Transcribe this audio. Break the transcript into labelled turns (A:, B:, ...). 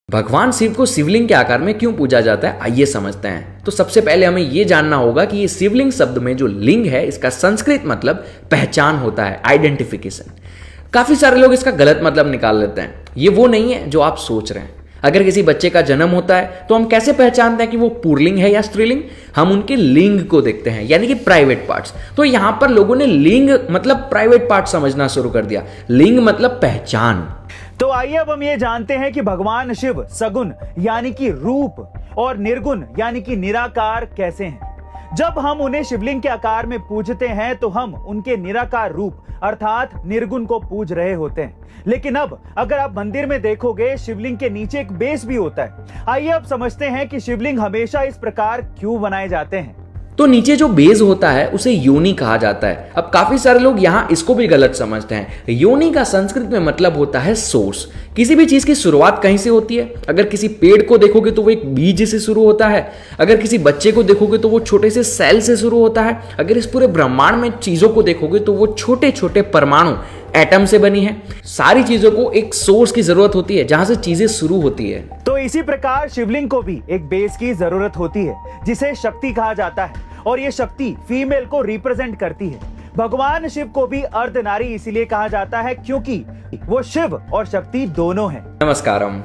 A: भगवान शिव को शिवलिंग के आकार में क्यों पूजा जाता है, आइए समझते हैं। तो सबसे पहले हमें यह जानना होगा कि ये शिवलिंग शब्द में जो लिंग है इसका संस्कृत मतलब पहचान होता है, आइडेंटिफिकेशन। काफी सारे लोग इसका गलत मतलब निकाल लेते हैं। ये वो नहीं है जो आप सोच रहे हैं। अगर किसी बच्चे का जन्म होता है तो हम कैसे पहचानते हैं कि वो पुल्लिंग है या स्त्रीलिंग? हम उनके लिंग को देखते हैं, यानी कि प्राइवेट पार्ट्स। तो यहां पर लोगों ने लिंग मतलब प्राइवेट पार्ट समझना शुरू कर दिया। लिंग मतलब पहचान।
B: तो आइए अब हम ये जानते हैं कि भगवान शिव सगुण यानी कि रूप और निर्गुण यानी कि निराकार कैसे हैं। जब हम उन्हें शिवलिंग के आकार में पूजते हैं तो हम उनके निराकार रूप अर्थात निर्गुण को पूज रहे होते हैं। लेकिन अब अगर आप मंदिर में देखोगे शिवलिंग के नीचे एक बेस भी होता है। आइए अब समझते हैं कि शिवलिंग हमेशा इस प्रकार क्यों बनाए जाते हैं।
A: तो नीचे जो बेस होता है उसे योनि कहा जाता है। अब काफी सारे लोग यहाँ इसको भी गलत समझते हैं। योनि का संस्कृत में मतलब होता है सोर्स। किसी भी चीज की शुरुआत कहीं से होती है। अगर किसी पेड़ को देखोगे तो वो एक बीज से शुरू होता है। अगर किसी बच्चे को देखोगे तो वो छोटे से सेल से शुरू होता है। अगर इस पूरे ब्रह्मांड में चीजों को देखोगे तो वो छोटे छोटे परमाणु एटम से बनी है। सारी चीजों को एक सोर्स की जरूरत होती है जहां से चीजें शुरू होती है।
B: तो इसी प्रकार शिवलिंग को भी एक बेस की जरूरत होती है जिसे शक्ति कहा जाता है और ये शक्ति फीमेल को रिप्रेजेंट करती है। भगवान शिव को भी अर्धनारी इसीलिए कहा जाता है क्योंकि वो शिव और शक्ति दोनों हैं।
A: नमस्कारम।